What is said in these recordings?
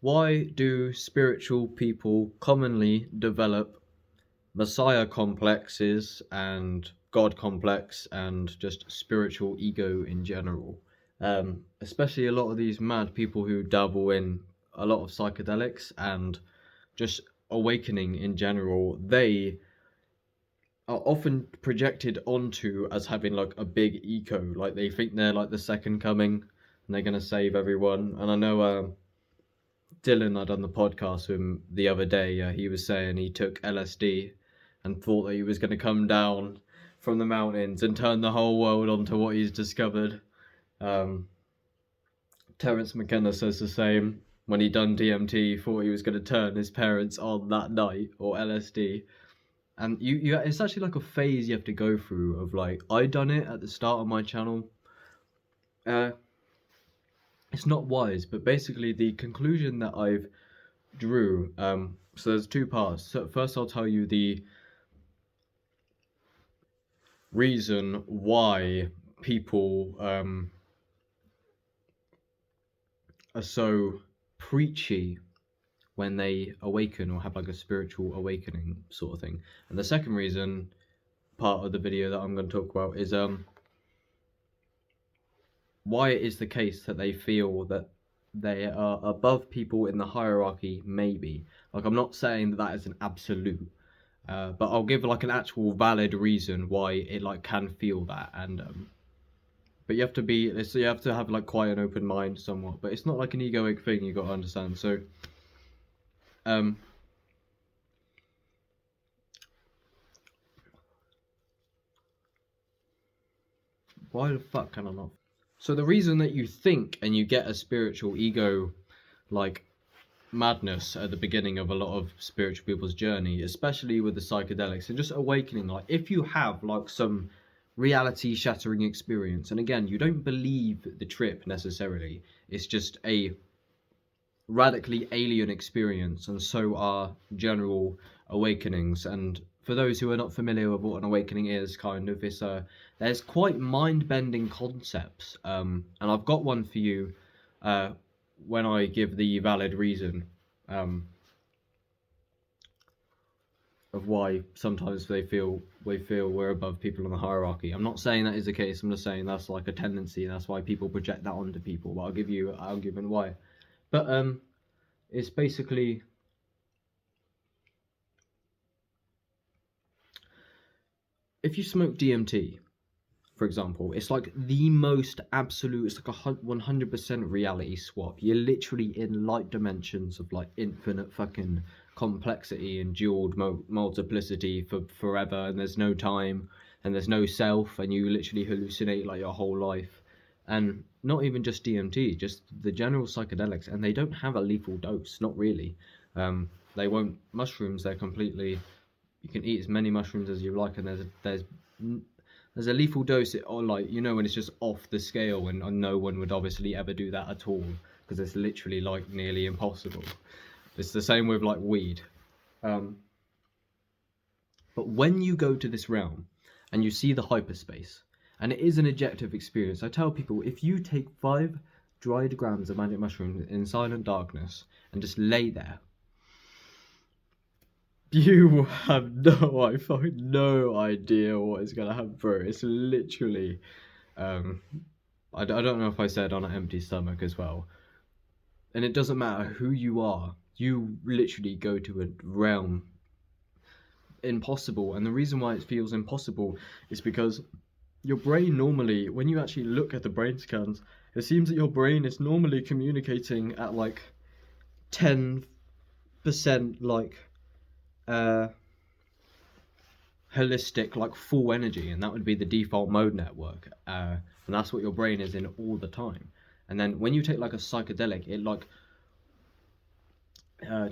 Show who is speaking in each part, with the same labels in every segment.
Speaker 1: Why do spiritual people commonly develop messiah complexes and god complex and just spiritual ego in general? Especially a lot of these mad people who dabble in a lot of psychedelics and just awakening in general, they are often projected onto as having like a big ego, like they think they're like the second coming and they're gonna save everyone. And I know Dylan, I done the podcast with him the other day. He was saying he took LSD and thought that he was going to come down from the mountains and turn the whole world onto what he's discovered. Um, Terence McKenna says the same. When he done DMT, thought he was going to turn his parents on that night, or LSD. And it's actually like a phase you have to go through of like, I done it at the start of my channel. Uh, it's not wise, but basically the conclusion that I've drew. So there's two parts. So first, I'll tell you the reason why people are so preachy when they awaken or have like a spiritual awakening sort of thing. And the second reason, part of the video that I'm going to talk about, is why it is the case that they feel that they are above people in the hierarchy. Maybe, like, I'm not saying that that is an absolute, but I'll give like an actual valid reason why it like can feel that. And but you have to you have to have like quite an open mind somewhat, but it's not like an egoic thing, you got to understand. So um why the fuck can I not? So the reason that you think and you get a spiritual ego like madness at the beginning of a lot of spiritual people's journey, especially with the psychedelics and just awakening, like if you have like some reality shattering experience, and again, you don't believe the trip necessarily, it's just a radically alien experience, and so are general awakenings. And for those who are not familiar with what an awakening is, kind of, it's there's quite mind-bending concepts, and I've got one for you uh, when I give the valid reason um, of why sometimes they feel we're above people in the hierarchy. I'm not saying that is the case. I'm just saying that's like a tendency, and that's why people project that onto people. But I'll give you an argument why. But it's basically, if you smoke DMT, for example, it's like the most absolute. It's like a 100% reality swap. You're literally in light dimensions of like infinite fucking complexity and dual multiplicity for forever, and there's no time and there's no self, and you literally hallucinate like your whole life. And not even just DMT, just the general psychedelics, and they don't have a lethal dose, not really. They won't. Mushrooms, they're completely, you can eat as many mushrooms as you like, and there's a lethal dose, or like, you know, when it's just off the scale, and no one would obviously ever do that at all because it's literally like nearly impossible. It's the same with like weed. Um, but when you go to this realm and you see the hyperspace, and it is an objective experience, I tell people, if you take 5 dried grams of magic mushrooms in silent darkness and just lay there, you have no idea what is gonna happen, bro. It's literally, um, I don't know if I said on an empty stomach as well. And it doesn't matter who you are, you literally go to a realm impossible. And the reason why it feels impossible is because your brain normally, when you actually look at the brain scans, it seems that your brain is normally communicating at like 10% like uh holistic, like full energy, and that would be the default mode network, and that's what your brain is in all the time. And then when you take like a psychedelic, it like,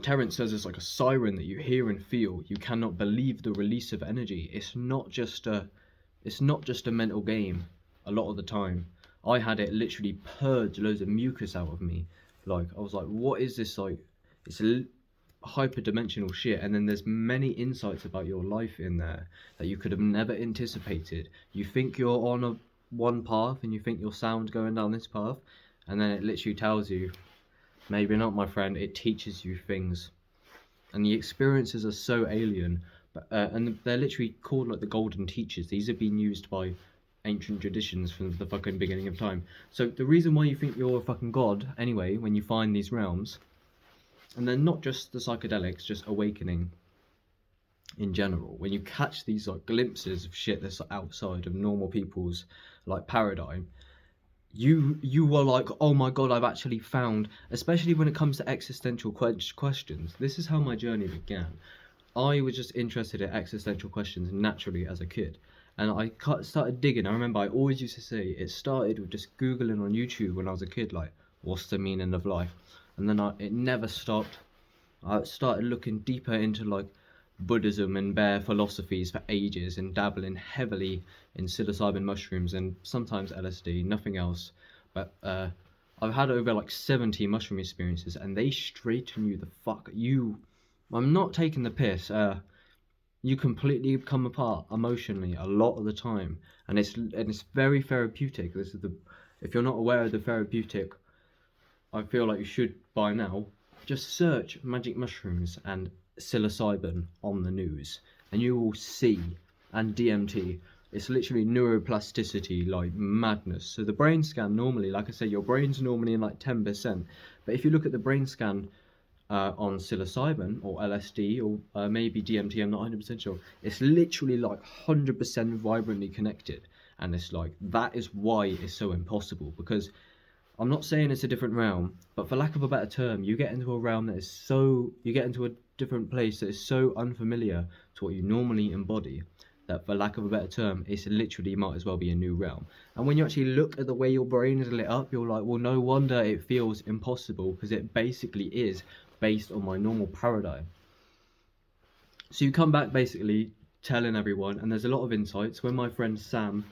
Speaker 1: Terence says, it's like a siren that you hear and feel. You cannot believe the release of energy. It's not just a mental game. A lot of the time, I had it literally purge loads of mucus out of me. Like, I was like, what is this? Like, it's hyperdimensional shit. And then there's many insights about your life in there that you could have never anticipated. You think you're on one path, and you think your sound's going down this path, and then it literally tells you Maybe not, my friend. It teaches you things, and the experiences are so alien. But and they're literally called like the golden teachers. These have been used by ancient traditions from the fucking beginning of time. So the reason why you think you're a fucking god, anyway, when you find these realms, and they're not just the psychedelics, just awakening in general. When you catch these like glimpses of shit that's outside of normal people's like paradigm, you were like, oh my god, I've actually found, especially when it comes to existential questions. This is how my journey began. I was just interested in existential questions naturally as a kid, and I started digging. I remember I always used to say it started with just googling on YouTube when I was a kid, like what's the meaning of life, and then it never stopped. I started looking deeper into like Buddhism and bear philosophies for ages, and dabbling heavily in psilocybin mushrooms and sometimes LSD, nothing else. But I've had over like 70 mushroom experiences, and they straighten you the fuck. I'm not taking the piss. You completely come apart emotionally a lot of the time, and it's very therapeutic. If you're not aware of the therapeutic, I feel like you should by now. Just search magic mushrooms and psilocybin on the news, and you will see, and DMT. It's literally neuroplasticity like madness. So the brain scan normally, like I said, your brain's normally in like 10%. But if you look at the brain scan on psilocybin or LSD or maybe DMT, I'm not 100% sure. It's literally like 100% vibrantly connected, and it's like that is why it's so impossible, because I'm not saying it's a different realm, but for lack of a better term, you get into a realm that is so, you get into a different place that is so unfamiliar to what you normally embody, that for lack of a better term, it's literally might as well be a new realm. And when you actually look at the way your brain is lit up, you're like, well, no wonder it feels impossible, because it basically is based on my normal paradigm. So you come back basically telling everyone, and there's a lot of insights. When my friend Sam,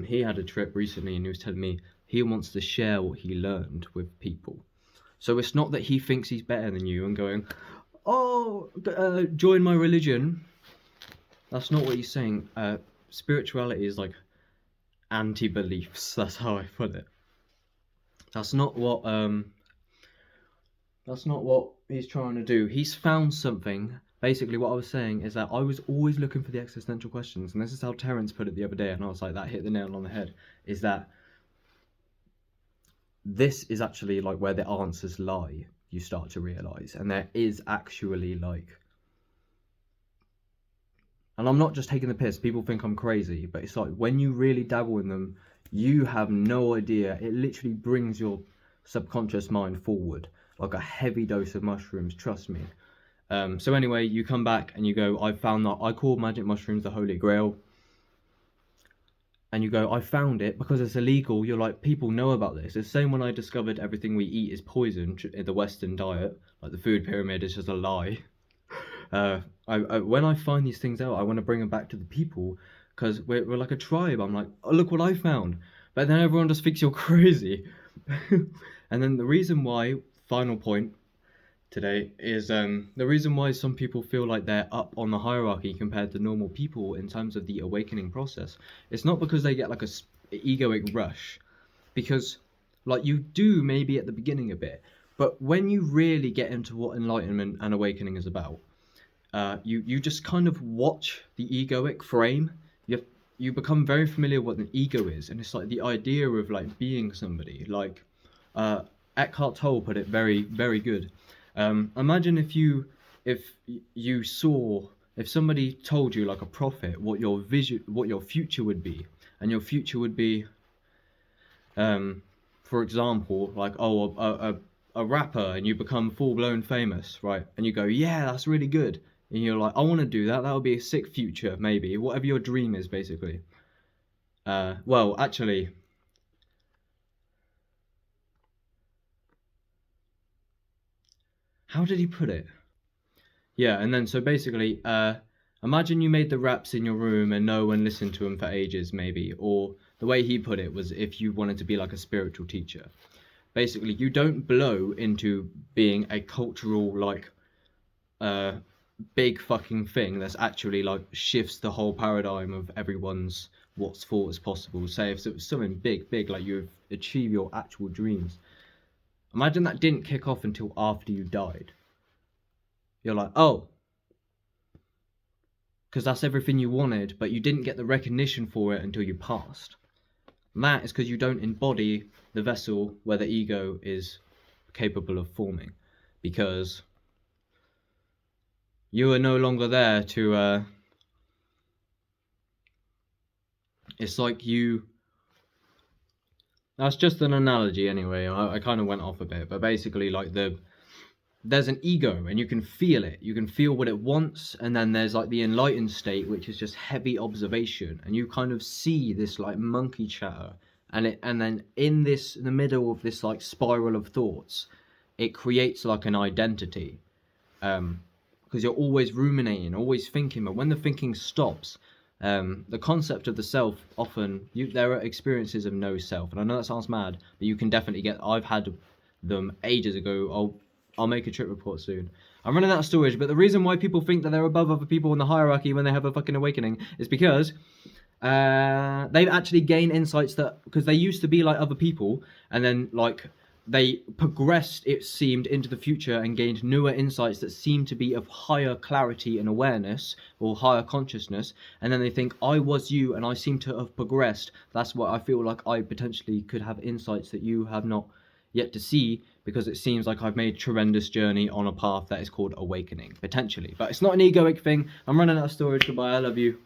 Speaker 1: he had a trip recently, and he was telling me he wants to share what he learned with people. So it's not that he thinks he's better than you and going, oh, join my religion. That's not what he's saying. Spirituality is like anti-beliefs. That's how I put it. That's not what he's trying to do. He's found something. Basically, what I was saying is that I was always looking for the existential questions, and this is how Terence put it the other day, and I was like, that hit the nail on the head. Is that this is actually like where the answers lie, you start to realize, and there is actually like, and I'm not just taking the piss, people think I'm crazy, but it's like when you really dabble in them, you have no idea. It literally brings your subconscious mind forward like a heavy dose of mushrooms, trust me. So anyway, you come back and you go, I found that, I call magic mushrooms the holy grail, and you go, I found it because it's illegal. You're like, people know about this. It's the same when I discovered everything we eat is poison in the Western diet. Like the food pyramid is just a lie. When I find these things out, I want to bring them back to the people, because we're like a tribe. I'm like, oh, look what I found. But then everyone just thinks you're crazy. And then the reason why, final point today, is the reason why some people feel like they're up on the hierarchy compared to normal people in terms of the awakening process. It's not because they get like a egoic rush, because like you do maybe at the beginning a bit, but when you really get into what enlightenment and awakening is about, you just kind of watch the egoic frame. You become very familiar with what an ego is, and it's like the idea of like being somebody. Like Eckhart Tolle put it very, very good. Imagine if you saw, if somebody told you like a prophet what your vision, what your future would be, and your future would be, for example, like a rapper, and you become full blown famous, right? And you go, yeah, that's really good, and you're like, I want to do that. That would be a sick future, maybe, whatever your dream is, basically. Well, actually, how did he put it? Yeah, and then so basically, imagine you made the raps in your room and no one listened to them for ages, maybe. Or the way he put it was, if you wanted to be like a spiritual teacher. Basically, you don't blow into being a cultural, like, big fucking thing that's actually, like, shifts the whole paradigm of everyone's what's thought as possible. Say if it was something big, like you achieve your actual dreams. Imagine that didn't kick off until after you died. You're like, oh, because that's everything you wanted, but you didn't get the recognition for it until you passed. And that is because you don't embody the vessel where the ego is capable of forming, because you are no longer there to it's like you, that's just an analogy anyway. I kind of went off a bit, but basically like there's an ego and you can feel it, you can feel what it wants, and then there's like the enlightened state, which is just heavy observation, and you kind of see this like monkey chatter, and then in the middle of this like spiral of thoughts, it creates like an identity, because you're always ruminating, always thinking, but when the thinking stops, the concept of the self, often there are experiences of no self, and I know that sounds mad, but you can definitely get, I've had them ages ago. I'll make a trip report soon. I'm running out of storage, but the reason why people think that they're above other people in the hierarchy when they have a fucking awakening is because they've actually gained insights that, because they used to be like other people, and then like they progressed, it seemed, into the future and gained newer insights that seem to be of higher clarity and awareness, or higher consciousness, and then they think, I was you and I seem to have progressed. That's why I feel like I potentially could have insights that you have not yet to see, because it seems like I've made a tremendous journey on a path that is called awakening, potentially. But it's not an egoic thing. I'm running out of storage. Goodbye. I love you.